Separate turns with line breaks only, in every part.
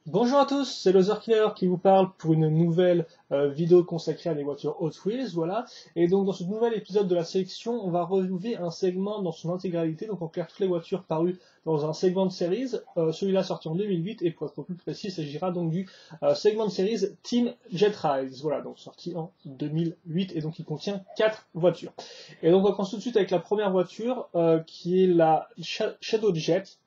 Bonjour à tous, c'est Loser Killer qui vous parle pour une nouvelle vidéo consacrée à des voitures Hot Wheels, voilà. Et donc dans ce nouvel épisode de la sélection, on va reviewer un segment dans son intégralité, donc en clair toutes les voitures parues dans un segment de series, celui-là sorti en 2008, et pour être plus précis, il s'agira donc du segment de series Team Jet Rise, voilà, donc sorti en 2008, et donc il contient 4 voitures. Et donc on commence tout de suite avec la première voiture, qui est la Shadow Jet,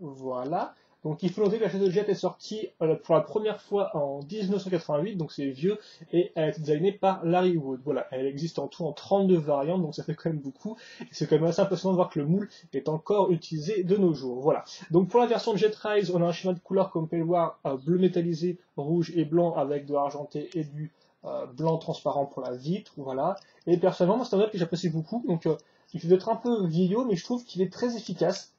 voilà. Donc il faut noter que la Shadow Jet est sortie pour la première fois en 1988, donc c'est vieux, et elle a été designée par Larry Wood. Voilà, elle existe en tout en 32 variantes, donc ça fait quand même beaucoup. Et c'est quand même assez impressionnant de voir que le moule est encore utilisé de nos jours. Voilà. Donc pour la version Jet Rise, on a un schéma de couleur comme vous pouvez le voir, bleu métallisé, rouge et blanc avec de l'argenté et du blanc transparent pour la vitre. Voilà. Et personnellement, moi c'est un modèle que j'apprécie beaucoup. Donc il peut être un peu vieillot, mais je trouve qu'il est très efficace.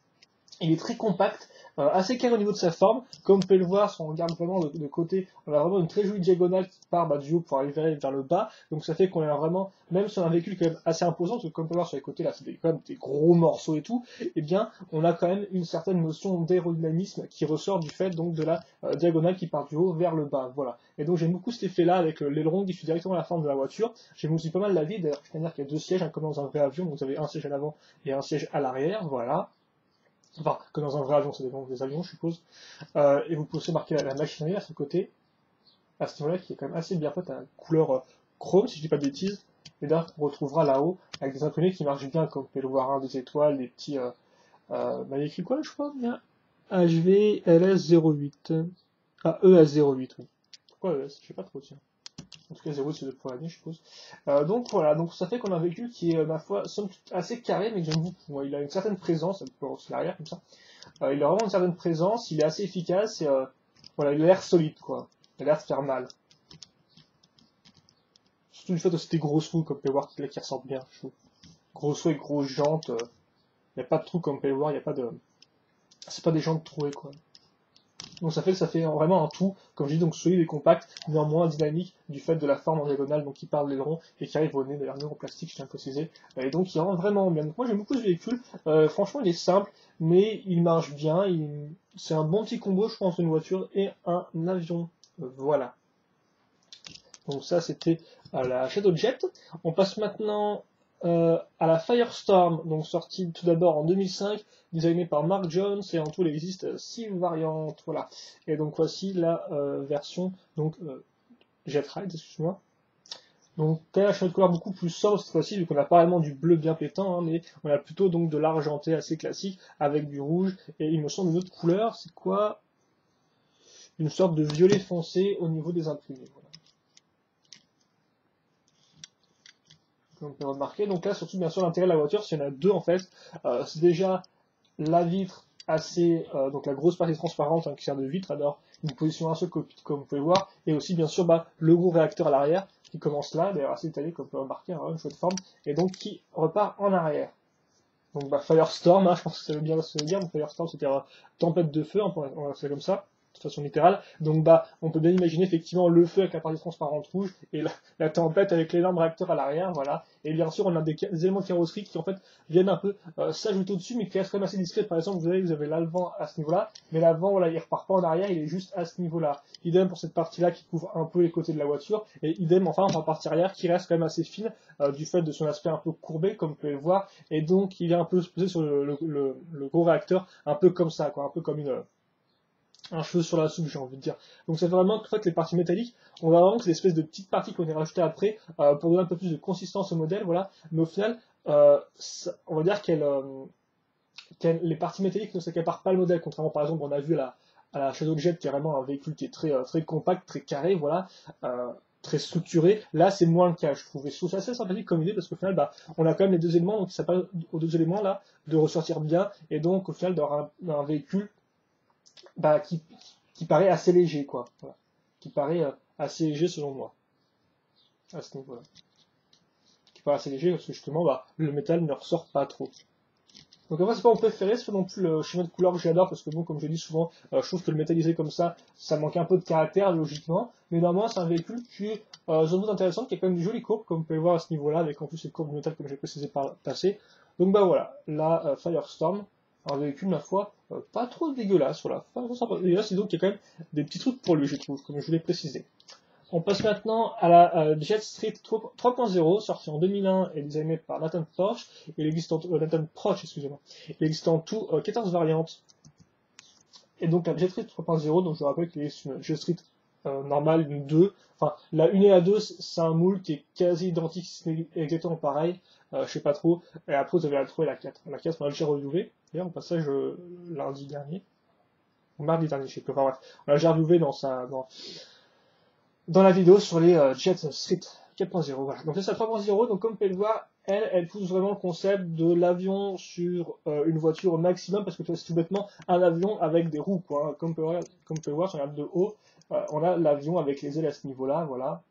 Il est très compact, assez carré au niveau de sa forme. Comme vous pouvez le voir, si on regarde vraiment de côté, on a vraiment une très jolie diagonale qui part du haut pour arriver vers le bas. Donc ça fait qu'on a vraiment, même sur un véhicule quand même assez imposant, parce que comme vous pouvez voir sur les côtés, là, c'est quand même des gros morceaux et tout, eh bien, on a quand même une certaine notion d'aérodynamisme qui ressort du fait donc de la diagonale qui part du haut vers le bas. Voilà. Et donc j'aime beaucoup cet effet-là avec l'aileron qui suit directement la forme de la voiture. J'aime aussi pas mal la vie, d'ailleurs, c'est-à-dire qu'il y a deux sièges, comme dans un vrai avion, donc vous avez un siège à l'avant et un siège à l'arrière. Voilà. Enfin, que dans un vrai avion, ça dépend des avions, je suppose. Et vous pouvez aussi marquer la machinerie à ce côté, à ce niveau-là, qui est quand même assez bien faite, à couleur chrome, si je dis pas de bêtises. Et d'ailleurs, on retrouvera là-haut, avec des imprimés qui marchent bien, comme vous pouvez le voir, hein, des étoiles, des petits... il y a écrit quoi, je crois? Bien. HVLS08. Ah, ES08, oui. Pourquoi ES? Je sais pas trop, tiens. En tout cas, 0 c'est le pour l'année, je suppose. Donc voilà, donc ça fait qu'on a un véhicule qui est, ma foi, somme toute assez carré, mais que j'aime beaucoup. Ouais, il a une certaine présence, elle peut aussi l'arrière comme ça. Il a vraiment une certaine présence, il est assez efficace, et voilà, il a l'air solide, quoi. Il a l'air de faire mal. Surtout du fait aussi des grosses roues, comme vous pouvez voir, là, qui ressortent bien, je trouve. Grosses roues et grosses jantes, il n'y a pas de trou, comme vous pouvez voir, il n'y a pas de... C'est pas des jantes trouées, quoi. Donc ça fait que ça fait vraiment un tout, comme je dis, donc solide et compact, néanmoins dynamique du fait de la forme en diagonale, donc qui part de l'aileron et qui arrive au nez, d'ailleurs, en plastique, je tiens à préciser, et donc il rend vraiment bien. Donc moi j'aime beaucoup ce véhicule, franchement il est simple, mais il marche bien, c'est un bon petit combo, je pense, une voiture et un avion. Voilà. Donc ça c'était la Shadow Jet. On passe maintenant à la Firestorm, donc sortie tout d'abord en 2005, designée par Mark Jones, et en tout il existe 6 variantes, voilà. Et donc voici la version donc Jet Ride, excuse-moi. Donc t'as un choix de couleur beaucoup plus sobre cette fois-ci, vu qu'on n'a pas vraiment du bleu bien pétant, hein, mais on a plutôt donc de l'argenté assez classique, avec du rouge, et il me semble une autre couleur, c'est quoi? Une sorte de violet foncé au niveau des imprimés, voilà. Comme on peut remarquer. Donc là, surtout bien sûr l'intérêt de la voiture, s'il y en a deux en fait, c'est déjà la vitre assez, donc la grosse partie transparente hein, qui sert de vitre, alors une position assez comme vous pouvez voir, et aussi bien sûr le gros réacteur à l'arrière qui commence là, d'ailleurs assez étalé comme on peut remarquer, hein, une chouette forme, et donc qui repart en arrière. Donc Firestorm, hein, je pense que ça veut bien se dire, donc Firestorm c'était tempête de feu, hein, on va faire comme ça, de façon littérale. Donc on peut bien imaginer effectivement le feu avec la partie transparente rouge et la tempête avec l'énorme réacteur à l'arrière, voilà. Et bien sûr on a des éléments de carrosserie qui en fait viennent un peu s'ajouter au-dessus, mais qui restent quand même assez discrets. Par exemple, vous avez l'avant à ce niveau-là, mais l'avant voilà, il repart pas en arrière, il est juste à ce niveau-là. Idem pour cette partie-là qui couvre un peu les côtés de la voiture, et idem enfin pour la partie arrière qui reste quand même assez fine du fait de son aspect un peu courbé, comme vous pouvez le voir, et donc il vient un peu se poser sur le gros réacteur, un peu comme ça, quoi, un peu comme un cheveu sur la soupe, j'ai envie de dire. Donc ça fait vraiment que en fait, les parties métalliques, on va vraiment que c'est l'espèce de petites parties qu'on est rajoutées après pour donner un peu plus de consistance au modèle, voilà. Mais au final, on va dire les parties métalliques ne s'accaparent pas le modèle, contrairement par exemple, on a vu à la Shadow Jet qui est vraiment un véhicule qui est très compact, très carré, voilà. Très structuré. Là, c'est moins le cas, je trouve. Et je trouve ça assez sympathique comme idée parce qu'au final, on a quand même les deux éléments, donc ça permet aux deux éléments là de ressortir bien et donc au final d'avoir un véhicule bah, qui paraît assez léger, quoi. Voilà. Qui paraît assez léger selon moi, à ce niveau-là. Qui paraît assez léger parce que justement, le métal ne ressort pas trop. Donc après, c'est pas mon préféré, c'est pas non plus le schéma de couleur que j'adore, parce que bon, comme je dis souvent, je trouve que le métallisé comme ça manque un peu de caractère, logiquement, mais néanmoins, c'est un véhicule qui est sans doute intéressant, qui a quand même du joli courbes, comme vous pouvez voir à ce niveau-là, avec en plus cette courbe de métal comme j'ai précisé par le passé. Donc voilà, la Firestorm, un véhicule, ma foi, pas trop dégueulasse, voilà, pas trop dégueulasse, et donc il y a quand même des petits trucs pour lui, je trouve, comme je voulais préciser. On passe maintenant à la Jet Street 3.0, sortie en 2001 et designée par Nathan Proch, Nathan Proch, excusez-moi. Il existe en tout 14 variantes. Et donc la Jet Street 3.0, donc je rappelle qu'il est une Jet Street normale, une 2. Enfin, la 1 et la 2, c'est un moule qui est quasi identique, si ce n'est exactement pareil. Je sais pas trop. Et après, vous avez la 3 et la 4. La 4, on a déjà reviewé. D'ailleurs, au passage, lundi dernier. Ou mardi dernier, je sais plus. Enfin bref, on l'a déjà reviewé dans la vidéo sur les Jet Street 4.0. Voilà. Donc là, c'est la 3.0. Donc comme vous pouvez le voir, elle pousse vraiment le concept de l'avion sur une voiture au maximum, parce que c'est tout bêtement un avion avec des roues, quoi. Comme vous pouvez le voir, si on regarde de haut, on a l'avion avec les ailes à ce niveau-là, voilà.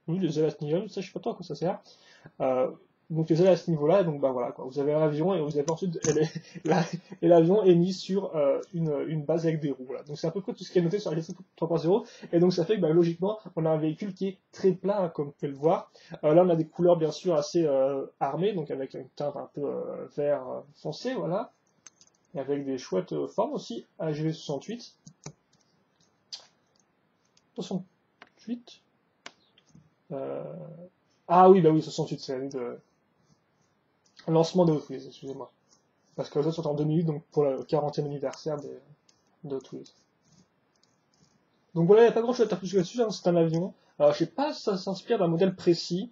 Oui, les ailes à ce niveau-là, ça je sais pas trop à quoi ça sert. Donc les ailes à ce niveau-là, donc bah voilà quoi. Vous avez un avion et vous avez ensuite et l'avion est mis sur une base avec des roues. Voilà. Donc c'est à peu près tout ce qui est noté sur la GT 3.0 et donc ça fait que bah, logiquement on a un véhicule qui est très plat, hein, comme vous pouvez le voir. Là on a des couleurs bien sûr assez armées, donc avec une teinte un peu vert foncé, voilà, et avec des chouettes formes aussi. AGV68. 68. Ah oui, bah oui, 68, c'est l'année de lancement de Hot Wheels, excusez-moi. Parce que les autres sont en 2008, donc pour le 40e anniversaire de Hot Wheels. Donc voilà, il n'y a pas grand chose à dire plus là-dessus, hein, c'est un avion. Alors je sais pas si ça s'inspire d'un modèle précis.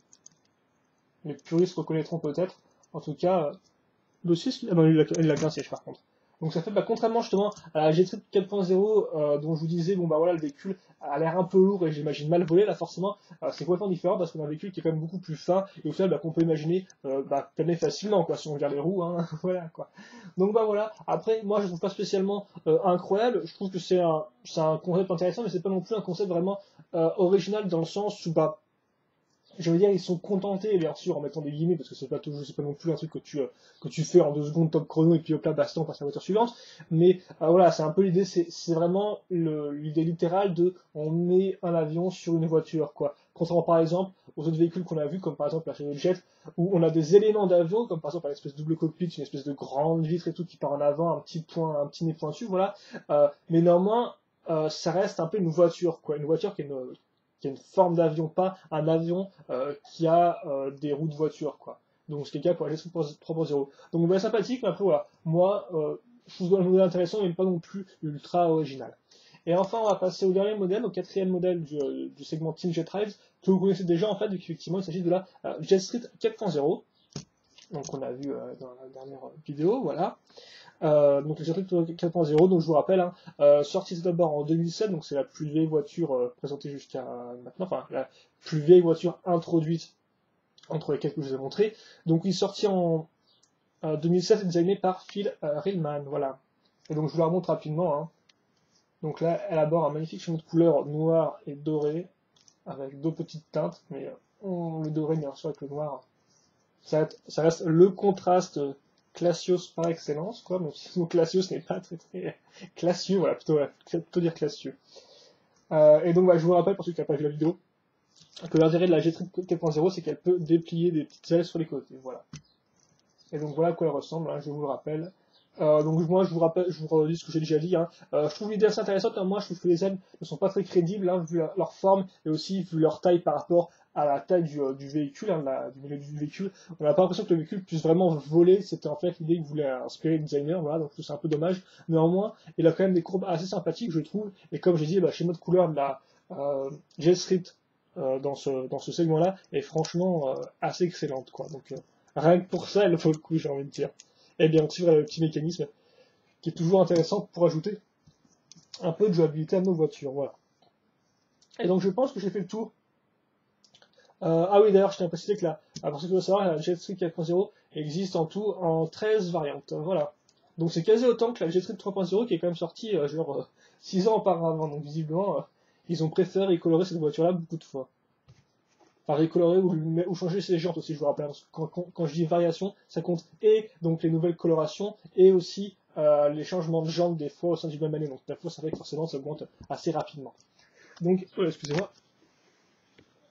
Les puristes reconnaîtront peut-être. En tout cas, le 6, ah non, il a qu'un siège par contre. Donc ça fait, bah, contrairement justement à la GT 4.0 dont je vous disais, bon bah voilà, le véhicule a l'air un peu lourd et j'imagine mal volé, là forcément c'est complètement différent parce qu'on a un véhicule qui est quand même beaucoup plus fin et au final bah, qu'on peut imaginer planer facilement quoi, si on regarde les roues, hein, voilà quoi. Donc bah voilà, après moi je trouve pas spécialement incroyable, je trouve que c'est un concept intéressant mais c'est pas non plus un concept vraiment original dans le sens où bah je veux dire, ils sont contentés, bien sûr, en mettant des guillemets, parce que c'est pas toujours, c'est pas non plus un truc que tu fais en 2 secondes top chrono et puis hop là, basta, on passe à la voiture suivante. Mais voilà, c'est un peu l'idée, c'est vraiment l'idée littérale de on met un avion sur une voiture, quoi. Contrairement par exemple aux autres véhicules qu'on a vus, comme par exemple la Chevrolet Jet, où on a des éléments d'avion, comme par exemple une espèce de double cockpit, une espèce de grande vitre et tout qui part en avant, un petit point, un petit nez pointu, voilà. Mais néanmoins, ça reste un peu une voiture, quoi. Une voiture qui a une forme d'avion, pas un avion qui a des roues de voiture, quoi. Donc c'est le cas pour la gestion 3.0. Donc bah, sympathique, mais après voilà, moi je trouve le modèle intéressant, mais pas non plus ultra original. Et enfin, on va passer au dernier modèle, au quatrième modèle du segment Team Jet Drives, que vous connaissez déjà en fait, vu qu'effectivement il s'agit de la Jet Street 4.0. Donc on a vu dans la dernière vidéo, voilà. Donc le Jet Street 4.0, donc je vous rappelle, hein, sortie d'abord en 2007, donc c'est la plus vieille voiture présentée jusqu'à maintenant, enfin la plus vieille voiture introduite entre lesquelles que je vous ai montré. Donc il est sorti en 2007 et designé par Phil Rillman, voilà. Et donc je vous la remonte rapidement. Hein. Donc là, elle aborde un magnifique schéma de couleurs noir et doré, avec 2 petites teintes, mais le doré bien sûr avec le noir. Ça reste le contraste classios par excellence, quoi. Donc sinon classios n'est pas très très classieux, voilà, plutôt dire classieux. Et donc bah, je vous rappelle, pour ceux qui n'ont pas vu la vidéo, que l'intérêt de la G-Trip 4.0, c'est qu'elle peut déplier des petites ailes sur les côtés, voilà. Et donc voilà à quoi elle ressemble, hein, je vous le rappelle. Donc moi je vous rappelle, je vous redis ce que j'ai déjà dit. Hein. Je trouve l'idée assez intéressante, hein. Moi je trouve que les ailes ne sont pas très crédibles, hein, vu leur forme et aussi vu leur taille par rapport à la taille du véhicule, hein, du milieu du véhicule. On n'a pas l'impression que le véhicule puisse vraiment voler, c'était en fait l'idée que voulait inspirer le designer, voilà, donc c'est un peu dommage. Néanmoins, il a quand même des courbes assez sympathiques, je trouve, et comme j'ai dit, bah, schéma de couleur de la Jet Street dans ce segment-là est franchement assez excellente, quoi. Donc rien que pour ça, elle vaut le coup, j'ai envie de dire. Et bien sûr, le petit mécanisme qui est toujours intéressant pour ajouter un peu de jouabilité à nos voitures, voilà. Et donc je pense que j'ai fait le tour. Ah oui, d'ailleurs, je tiens à préciser que là, pour ceux qui veulent savoir, la Jet Street 4.0 existe en tout en 13 variantes, voilà. Donc c'est quasi autant que la Jet Street 3.0 qui est quand même sortie genre 6 ans auparavant, donc visiblement, ils ont préféré recolorer cette voiture-là beaucoup de fois. Enfin, recolorer ou changer ses jantes aussi, je vous rappelle, parce que quand je dis variation, ça compte et donc les nouvelles colorations et aussi les changements de jantes des fois au sein du même année. Donc la fois, ça fait que forcément ça augmente assez rapidement. Donc, excusez-moi,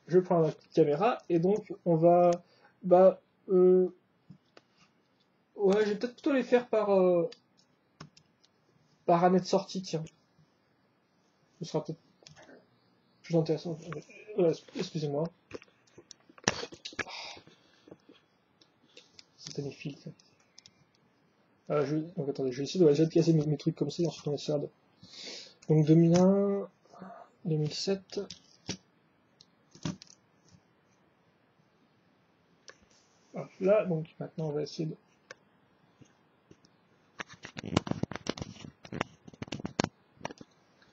je prends la petite caméra et donc on va, bah, Ouais, je vais peut-être plutôt les faire par année de sortie, tiens. Ce sera peut-être plus intéressant. Excusez-moi. C'était mes fils. Donc attendez, je vais essayer de casser mes trucs comme ça et ensuite on essaiera de. Donc 2001, 2007. Hop, là, donc maintenant on va essayer de.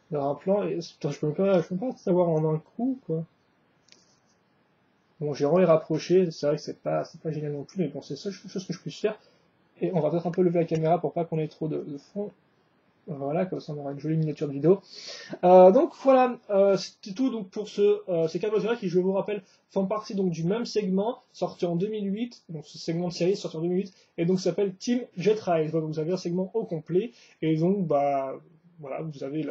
Faire un plan et. Putain, je peux pas savoir en un coup, quoi. Bon, j'ai vraiment les rapprocher, c'est vrai que c'est pas génial non plus, mais bon, c'est ça chose que je puisse faire. Et on va peut-être un peu lever la caméra pour pas qu'on ait trop de fond. Voilà, comme ça on aura une jolie miniature de vidéo. Donc voilà, c'était tout donc pour ces 4 voitures qui, je vous rappelle, font partie donc du même segment, sorti en 2008, donc ce segment de série sorti en 2008, et donc ça s'appelle Team Jet Ride. Donc vous avez un segment au complet, et donc bah voilà, vous avez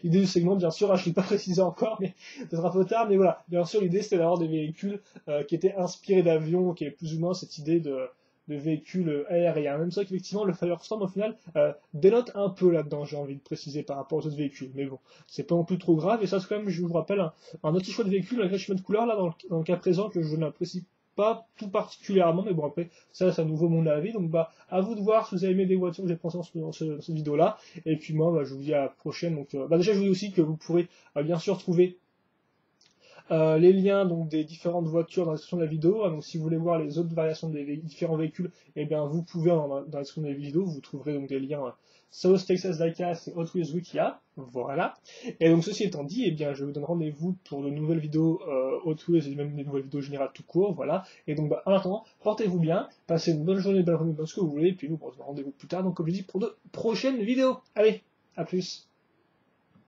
l'idée du segment, bien sûr, je ne l'ai pas précisé encore, mais ce sera un peu tard, mais voilà, bien sûr l'idée c'était d'avoir des véhicules qui étaient inspirés d'avions, qui est plus ou moins cette idée de véhicules aériens. Même ça qu'effectivement le Firestorm au final dénote un peu là-dedans, j'ai envie de préciser par rapport aux autres véhicules. Mais bon, c'est pas non plus trop grave, et ça c'est quand même, je vous rappelle, un autre choix de véhicule, un changement de couleur là dans le cas présent que je n'apprécie pas tout particulièrement, mais bon après, ça c'est à nouveau mon avis, donc bah à vous de voir si vous avez aimé des voitures que j'ai pensé dans cette vidéo là, et puis moi bah, je vous dis à la prochaine, donc déjà je vous dis aussi que vous pourrez bien sûr trouver les liens donc des différentes voitures dans la description de la vidéo. Donc si vous voulez voir les autres variations des différents véhicules, eh bien vous pouvez dans la description de la vidéo, vous trouverez donc des liens South Texas Diecast et Hot Wheels Wikia. Voilà. Et donc ceci étant dit, eh bien je vous donne rendez-vous pour de nouvelles vidéos Hot Wheels et même des nouvelles vidéos générales tout court. Voilà. Et donc bah, en attendant, portez-vous bien, passez une bonne journée, bonne journée, ce que vous voulez, et puis nous on se rendez-vous plus tard. Donc comme je dis pour de prochaines vidéos. Allez, à plus.